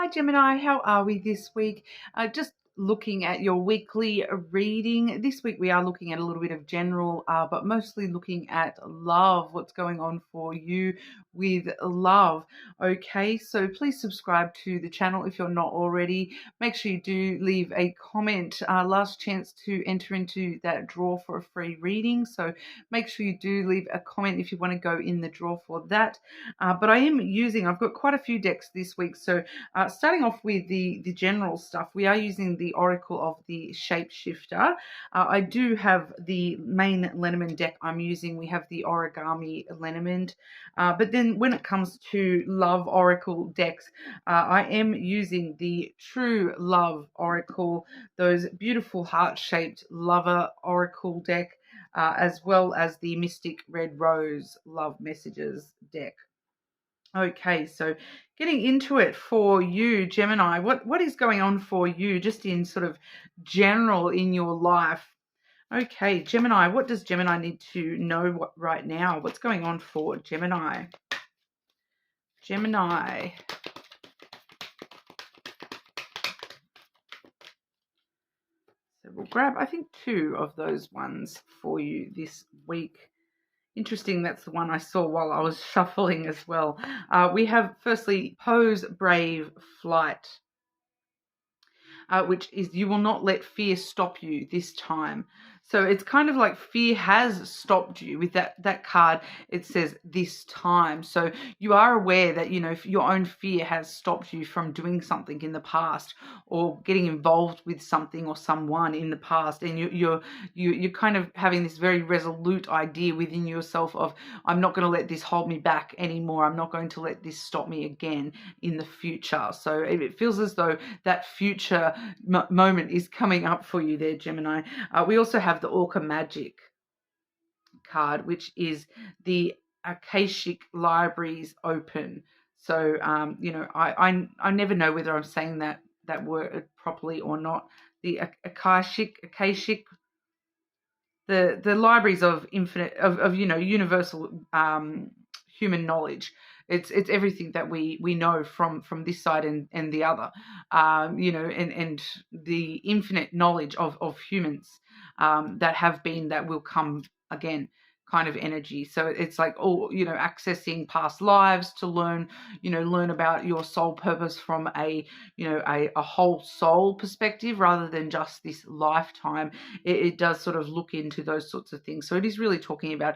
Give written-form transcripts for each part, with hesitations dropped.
Hi, Gemini. How are we this week? Just looking at your weekly reading. This week we are looking at a little bit of general, but mostly looking at love, what's going on for you with love. Okay, so please subscribe to the channel if you're not already. Make sure you do leave a comment. Last chance to enter into that draw for a free reading. So make sure you do leave a comment if you want to go in the draw for that. But I've got quite a few decks this week. So starting off with the general stuff, we are using the Oracle of the Shapeshifter. I do have the main Lenormand deck I'm using. We have the Origami Lenormand. But then when it comes to love Oracle decks, I am using the True Love Oracle, those beautiful heart-shaped lover Oracle deck, as well as the Mystic Red Rose Love Messages deck. Okay, so getting into it for you, Gemini, what is going on for you just in sort of general in your life? Okay, Gemini, what does Gemini need to know right now? What's going on for Gemini? Gemini. So we'll grab, I think, two of those ones for you this week. Interesting, that's the one I saw while I was shuffling as well. We have, firstly, Pose Brave Flight, which is you will not let fear stop you this time. So it's kind of like fear has stopped you with that card. It says this time. So you are aware that, if your own fear has stopped you from doing something in the past or getting involved with something or someone in the past. And you're kind of having this very resolute idea within yourself of, I'm not going to let this hold me back anymore. I'm not going to let this stop me again in the future. So it feels as though that future moment is coming up for you there, Gemini. We also have the Orca Magic card, which is the Akashic Libraries Open. So, I never know whether I'm saying that word properly or not. The Akashic, the libraries of infinite, of universal human knowledge. It's everything that we know from this side and the other, and the infinite knowledge of humans that will come again kind of energy. So it's like accessing past lives to learn about your soul purpose from a whole soul perspective rather than just this lifetime. It does sort of look into those sorts of things. So it is really talking about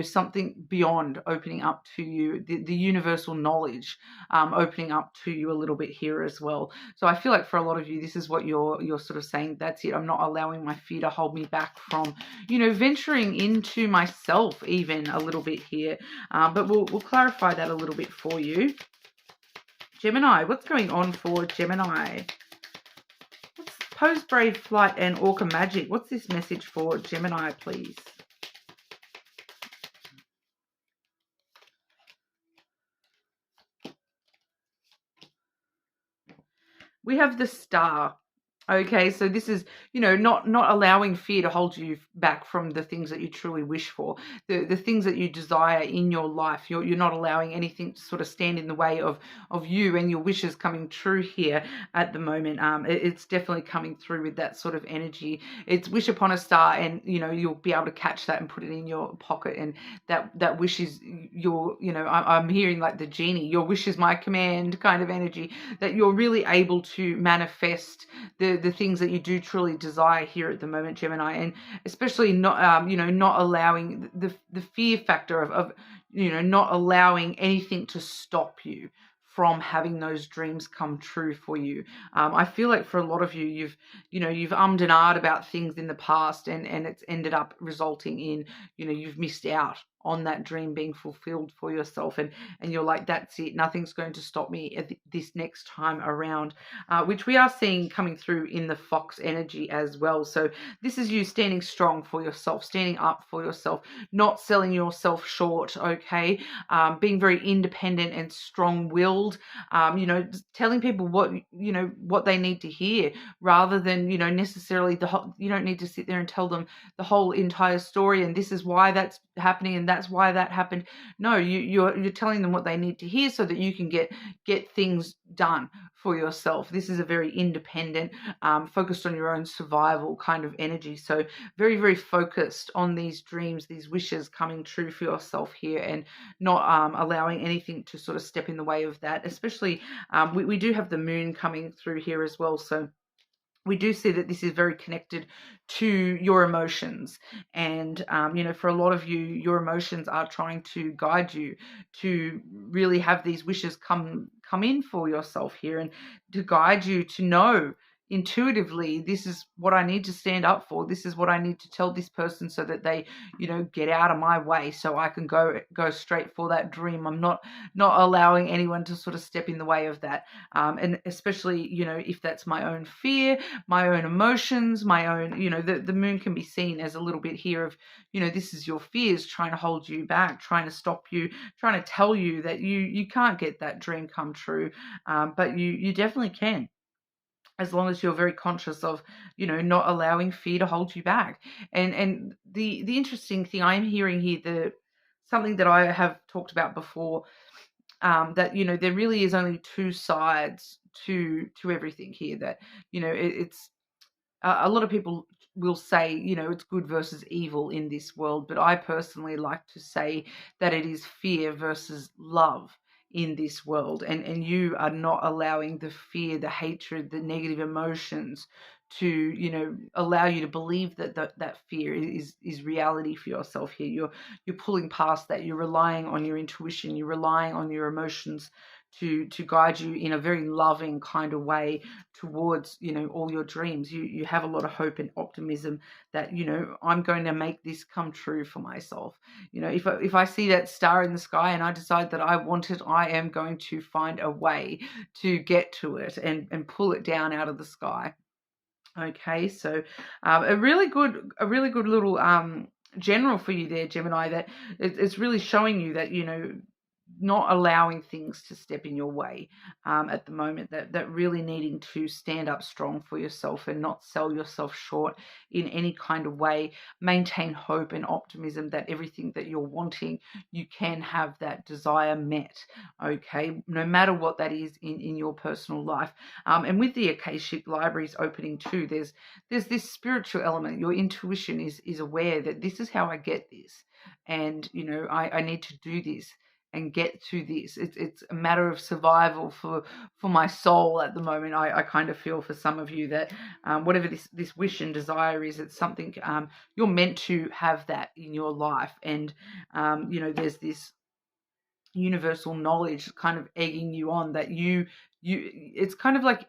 something beyond opening up to you, the universal knowledge opening up to you a little bit here as well. So I feel like for a lot of you, this is what you're sort of saying. That's it. I'm not allowing my fear to hold me back from venturing into myself even a little bit here, but we'll clarify that a little bit for you. Gemini, what's going on for Gemini? What's Pose Brave Flight and Orca Magic? What's this message for Gemini, please? We have the Star. Okay, so this is, not allowing fear to hold you back from the things that you truly wish for, the things that you desire in your life. You're not allowing anything to sort of stand in the way of you and your wishes coming true here at the moment. It's definitely coming through with that sort of energy. It's wish upon a star, and you'll be able to catch that and put it in your pocket, and that wish is your, I'm hearing like the genie. Your wish is my command kind of energy, that you're really able to manifest the things that you do truly desire here at the moment, Gemini, and especially not not allowing the fear factor of not allowing anything to stop you from having those dreams come true for you. I feel like for a lot of you, you've ummed and ahed about things in the past, and it's ended up resulting in you've missed out on that dream being fulfilled for yourself, and you're like, that's it, nothing's going to stop me at this next time around, which we are seeing coming through in the Fox energy as well. So this is you standing strong for yourself, standing up for yourself, not selling yourself short, okay, being very independent and strong-willed, telling people what they need to hear, rather than necessarily you don't need to sit there and tell them the whole entire story, and this is why that's happening and that's why that happened. No, you're telling them what they need to hear so that you can get things done for yourself. This is a very independent, focused on your own survival kind of energy. So very, very focused on these dreams, these wishes coming true for yourself here, and not allowing anything to sort of step in the way of that. Especially, we do have the moon coming through here as well. So we do see that this is very connected to your emotions. And, for a lot of you, your emotions are trying to guide you to really have these wishes come in for yourself here, and to guide you to know intuitively, this is what I need to stand up for. This is what I need to tell this person so that they, get out of my way, so I can go straight for that dream. I'm not allowing anyone to sort of step in the way of that. And especially, if that's my own fear, my own emotions, my own, the moon can be seen as a little bit here of, this is your fears trying to hold you back, trying to stop you, trying to tell you that you can't get that dream come true. But you definitely can, as long as you're very conscious of, not allowing fear to hold you back. And the interesting thing I'm hearing here, something that I have talked about before, that, there really is only two sides to everything here. That, it's a lot of people will say, it's good versus evil in this world, but I personally like to say that it is fear versus love in this world, and you are not allowing the fear, the hatred, the negative emotions to, allow you to believe that fear is reality for yourself here. You're pulling past that. You're relying on your intuition. You're relying on your emotions to guide you in a very loving kind of way towards, all your dreams. You have a lot of hope and optimism that, I'm going to make this come true for myself. If I see that star in the sky and I decide that I want it, I am going to find a way to get to it and pull it down out of the sky. Okay, so a really good little general for you there, Gemini, that it's really showing you that, not allowing things to step in your way at the moment, that really needing to stand up strong for yourself and not sell yourself short in any kind of way. Maintain hope and optimism that everything that you're wanting, you can have that desire met, okay, no matter what that is in your personal life. And with the Akashic Libraries opening too, there's this spiritual element. Your intuition is aware that this is how I get this, and I need to do this and get to this. It's a matter of survival for my soul at the moment. I kind of feel for some of you that whatever this wish and desire is, it's something you're meant to have that in your life. And there's this universal knowledge kind of egging you on that it's kind of like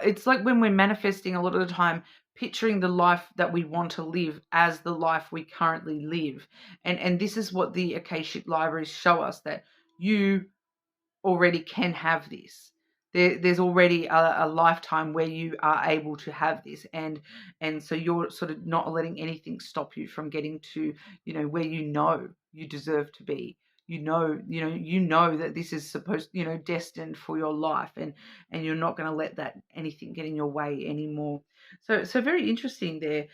it's like when we're manifesting a lot of the time, picturing the life that we want to live as the life we currently live. And this is what the Akashic Libraries show us, that you already can have this. There's already a lifetime where you are able to have this, and so you're sort of not letting anything stop you from getting to, where you deserve to be. You know that this is supposed, destined for your life, and you're not going to let that anything get in your way anymore. So very interesting there.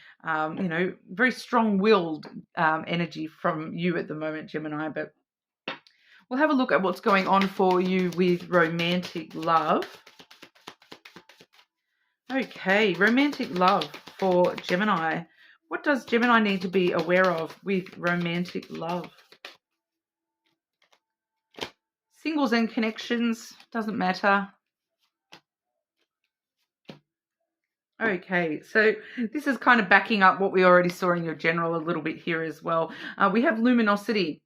Very strong-willed energy from you at the moment, Gemini. But we'll have a look at what's going on for you with romantic love. Okay, romantic love for Gemini. What does Gemini need to be aware of with romantic love? Singles and connections, doesn't matter. Okay, so this is kind of backing up what we already saw in your general a little bit here as well. We have luminosity.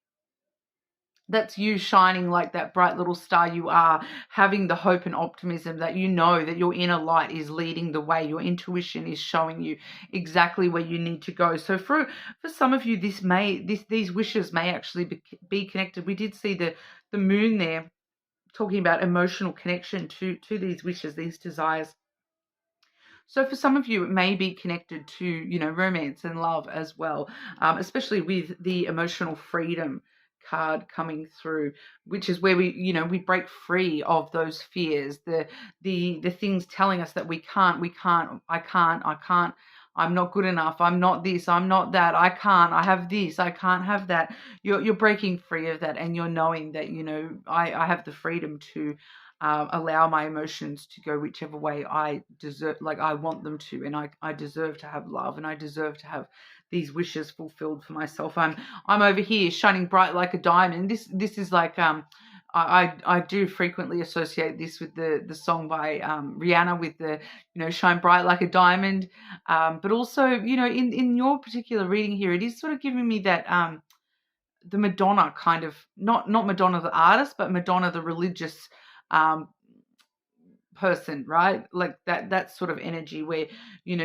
That's you shining like that bright little star you are, having the hope and optimism that that your inner light is leading the way. Your intuition is showing you exactly where you need to go. So for some of you, these wishes may actually be connected. We did see the moon there talking about emotional connection to these wishes, these desires. So for some of you, it may be connected to, romance and love as well, especially with the emotional freedom card coming through, which is where we break free of those fears, the things telling us that I can't I'm not good enough, I'm not this, I'm not that, I can't, I have this, I can't have that. You're breaking free of that, and you're knowing that, I have the freedom to allow my emotions to go whichever way I deserve, like I want them to, and I deserve to have love, and I deserve to have these wishes fulfilled for myself. I'm over here shining bright like a diamond. This is like I do frequently associate this with the song by Rihanna with the shine bright like a diamond, but also in your particular reading here, it is sort of giving me that the Madonna kind of, not Madonna the artist, but Madonna the religious um, person, right? Like that sort of energy where you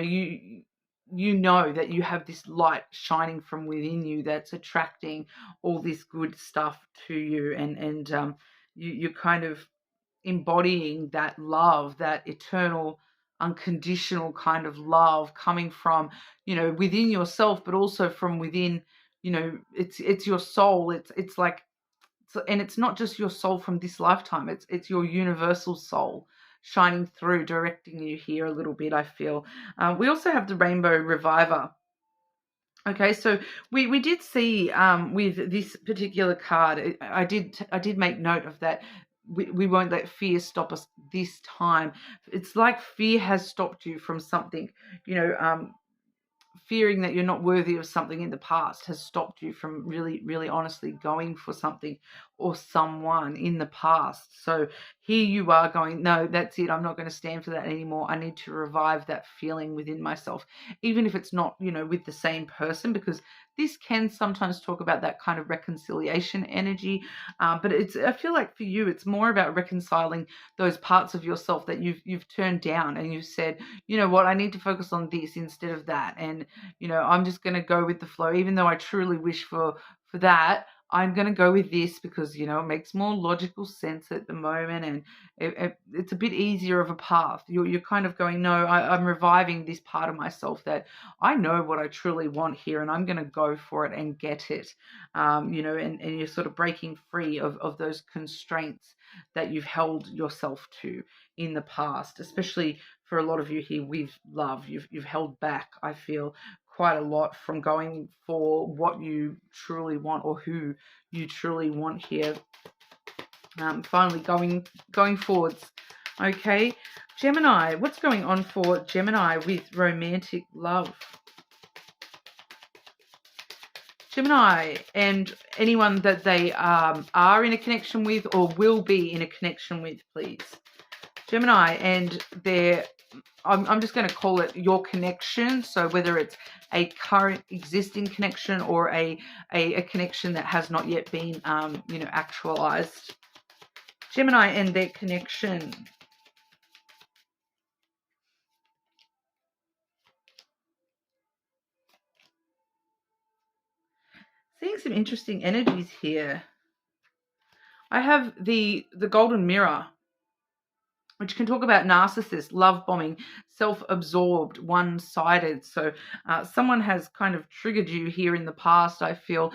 know that you have this light shining from within you that's attracting all this good stuff to you, and you're kind of embodying that love, that eternal unconditional kind of love coming from within yourself, but also from within, it's your soul. It's like, and it's not just your soul from this lifetime, it's your universal soul shining through, directing you here a little bit, I feel. We also have the Rainbow Reviver. Okay, so we did see with this particular card, I did make note of that. We won't let fear stop us this time. It's like fear has stopped you from something, fearing that you're not worthy of something in the past has stopped you from really, really honestly going for something or someone in the past. So here you are going, no, that's it. I'm not going to stand for that anymore. I need to revive that feeling within myself, even if it's not, with the same person, because this can sometimes talk about that kind of reconciliation energy. But I feel like for you, it's more about reconciling those parts of yourself that you've turned down, and you've said, you know what, I need to focus on this instead of that. And, I'm just going to go with the flow, even though I truly wish for that. I'm going to go with this because, it makes more logical sense at the moment, and it's a bit easier of a path. You're kind of going, no, I'm reviving this part of myself that I know what I truly want here, and I'm going to go for it and get it, and you're sort of breaking free of those constraints that you've held yourself to in the past, especially for a lot of you here with love. You've held back, I feel, quite a lot from going for what you truly want or who you truly want here. Finally going forwards. Okay, Gemini, what's going on for Gemini with romantic love? Gemini and anyone that they are in a connection with or will be in a connection with, please. Gemini and their, I'm just going to call it your connection. So whether it's a current existing connection or a connection that has not yet been, actualized. Gemini and their connection. Seeing some interesting energies here. I have the golden mirror, which can talk about narcissists, love bombing, self-absorbed, one-sided. So someone has kind of triggered you here in the past, I feel.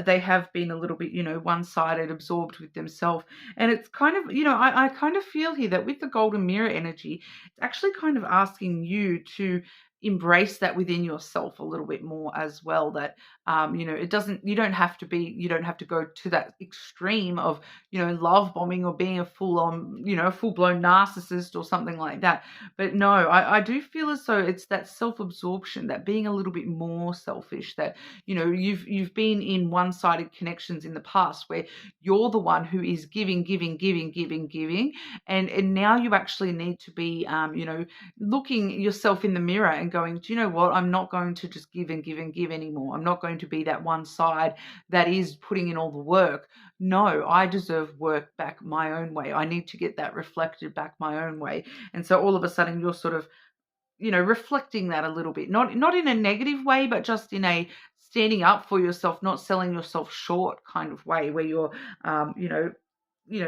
They have been a little bit, one-sided, absorbed with themselves. And it's kind of, I kind of feel here that with the golden mirror energy, it's actually kind of asking you to embrace that within yourself a little bit more as well. That you don't have to go to that extreme of love bombing or being a full-on full-blown narcissist or something like that. But no, I do feel as though it's that self-absorption, that being a little bit more selfish, that you've been in one-sided connections in the past where you're the one who is giving, and now you actually need to be looking yourself in the mirror and going, do you know what, I'm not going to just give anymore. I'm not going to be that one side that is putting in all the work. No, I deserve work back my own way. I need to get that reflected back my own way. And so all of a sudden you're sort of, reflecting that a little bit, not in a negative way, but just in a standing up for yourself, not selling yourself short kind of way, where you're,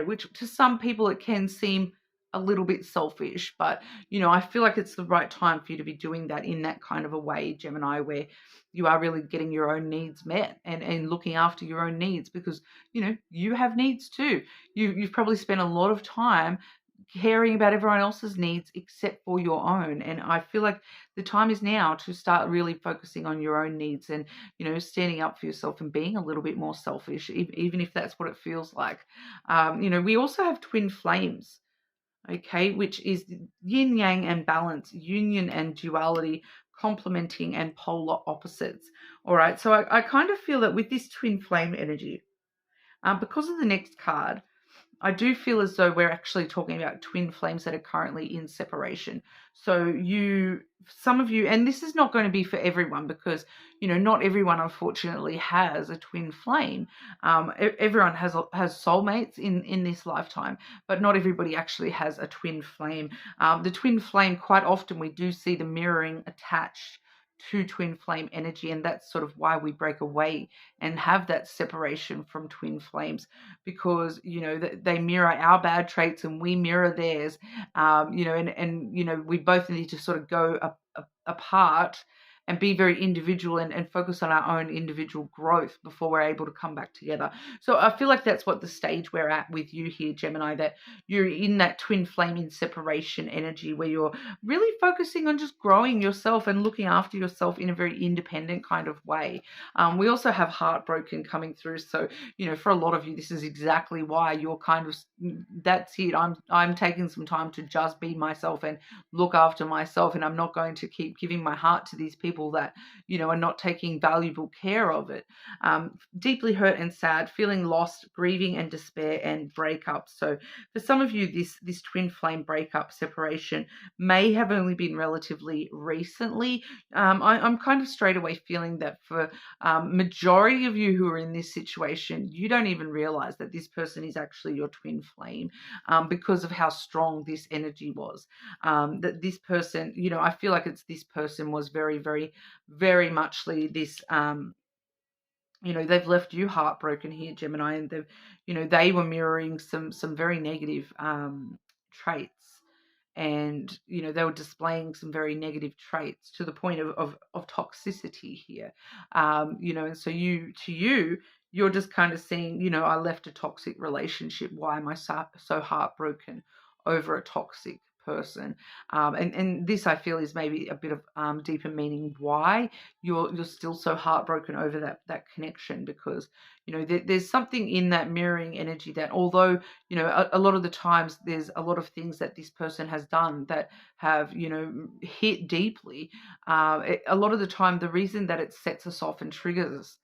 which to some people it can seem a little bit selfish, but I feel like it's the right time for you to be doing that in that kind of a way, Gemini, where you are really getting your own needs met and looking after your own needs, because you have needs too. You've probably spent a lot of time caring about everyone else's needs except for your own. And I feel like the time is now to start really focusing on your own needs and, standing up for yourself and being a little bit more selfish, even if that's what it feels like. We also have twin flames, okay, which is yin yang and balance, union and duality, complementing and polar opposites. All right, so I kind of feel that with this twin flame energy, because of the next card, I do feel as though we're actually talking about twin flames that are currently in separation. So some of you, and this is not going to be for everyone because, not everyone unfortunately has a twin flame. Everyone has soulmates in this lifetime, but not everybody actually has a twin flame. The twin flame, quite often we do see the mirroring attached to twin flame energy, and that's sort of why we break away and have that separation from twin flames, because they mirror our bad traits and we mirror theirs, and we both need to sort of go apart and be very individual and focus on our own individual growth before we're able to come back together. So I feel like that's what the stage we're at with you here, Gemini, that you're in that twin flame in separation energy where you're really focusing on just growing yourself and looking after yourself in a very independent kind of way. We also have heartbroken coming through. So, for a lot of you, this is exactly why you're kind of, that's it. I'm taking some time to just be myself and look after myself, and I'm not going to keep giving my heart to these people that are not taking valuable care of it. Deeply hurt and sad, feeling lost, grieving and despair and breakup. So for some of you, this twin flame breakup separation may have only been relatively recently. I'm kind of straight away feeling that for majority of you who are in this situation, you don't even realize that this person is actually your twin flame, because of how strong this energy was. That this person, I feel like this person was very, very, very muchly this, they've left you heartbroken here, Gemini, and they were mirroring some very negative traits, and they were displaying some very negative traits to the point of toxicity here, and so you're just kind of seeing, I left a toxic relationship. Why am I so heartbroken over a toxic person? And this, I feel, is maybe a bit of deeper meaning why you're still so heartbroken over that connection, because there's something in that mirroring energy that, although a lot of the times there's a lot of things that this person has done that have hit deeply, a lot of the time the reason that it sets us off and triggers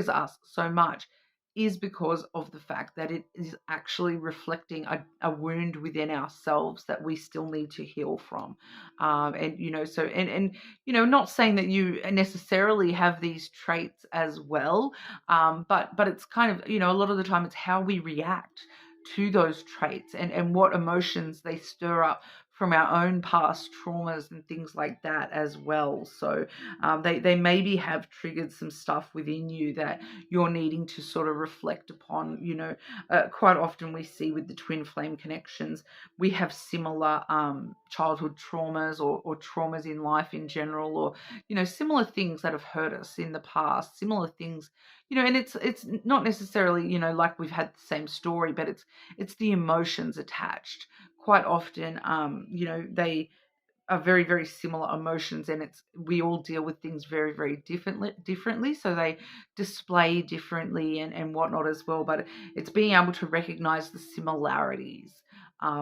us so much is because of the fact that it is actually reflecting a wound within ourselves that we still need to heal from. Not saying that you necessarily have these traits as well, but it's kind of, a lot of the time it's how we react to those traits and what emotions they stir up from our own past traumas and things like that as well. So they maybe have triggered some stuff within you that you're needing to sort of reflect upon. Quite often we see with the twin flame connections, we have similar childhood traumas or traumas in life in general, or similar things that have hurt us in the past, similar things, and it's not necessarily like we've had the same story, but it's the emotions attached. Quite often, they are very, very similar emotions, and we all deal with things very, very differently. So they display differently and whatnot as well. But it's being able to recognize the similarities.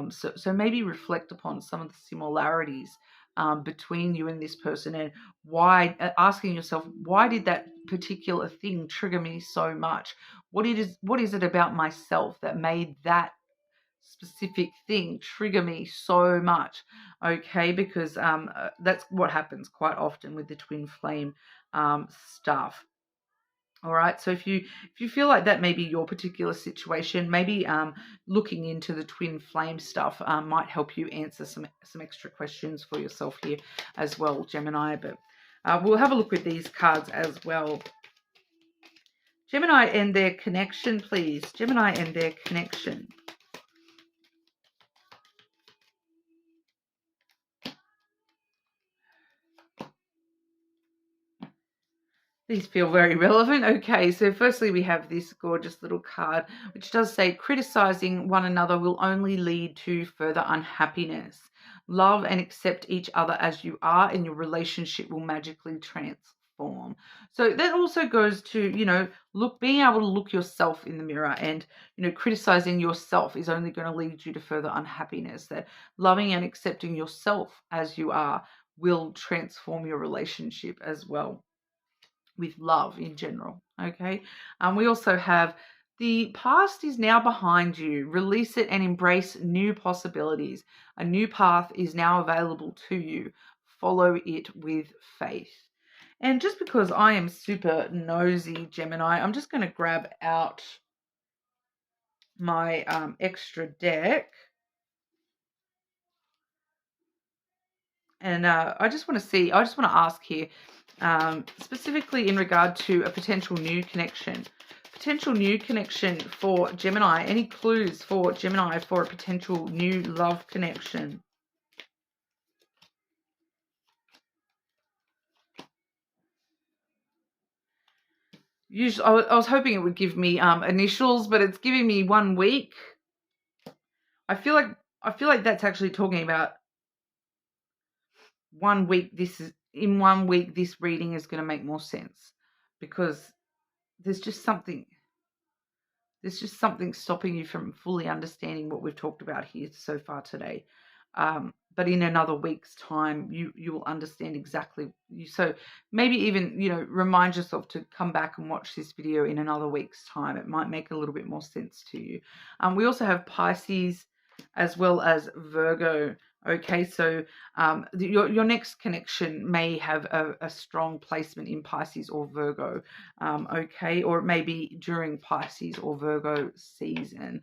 So maybe reflect upon some of the similarities between you and this person, and why, asking yourself, why did that particular thing trigger me so much? What is it about myself that made that specific thing trigger me so much? Okay, because that's what happens quite often with the twin flame stuff. All right, so if you feel like that may be your particular situation, maybe looking into the twin flame stuff might help you answer some extra questions for yourself here as well, Gemini. But we'll have a look with these cards as well. Gemini and their connection, please. Gemini and their connection. These feel very relevant. Okay, so firstly, we have this gorgeous little card, which does say criticizing one another will only lead to further unhappiness. Love and accept each other as you are, and your relationship will magically transform. So that also goes to, being able to look yourself in the mirror, and, criticizing yourself is only going to lead you to further unhappiness. That loving and accepting yourself as you are will transform your relationship as well, with love in general. Okay. We also have the past is now behind you. Release it and embrace new possibilities. A new path is now available to you. Follow it with faith. And just because I am super nosy, Gemini, I'm just going to grab out my extra deck. And I just want to ask here, specifically in regard to a potential new connection. Potential new connection for Gemini. Any clues for Gemini for a potential new love connection? Usually, I was hoping it would give me initials, but it's giving me 1 week. I feel like that's actually talking about 1 week. In 1 week, this reading is going to make more sense, because there's just something stopping you from fully understanding what we've talked about here so far today. But in another week's time, you will understand exactly. So maybe even, remind yourself to come back and watch this video in another week's time. It might make a little bit more sense to you. We also have Pisces as well as Virgo. Okay, so your next connection may have a strong placement in Pisces or Virgo, okay, or it may be during Pisces or Virgo season.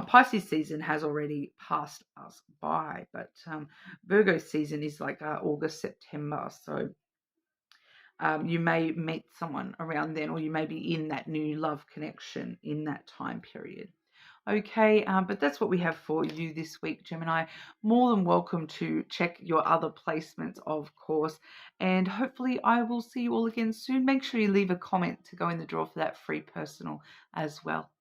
Pisces season has already passed us by, but Virgo season is like August, September, so you may meet someone around then, or you may be in that new love connection in that time period. Okay, but that's what we have for you this week, Gemini. More than welcome to check your other placements, of course. And hopefully I will see you all again soon. Make sure you leave a comment to go in the draw for that free personal as well.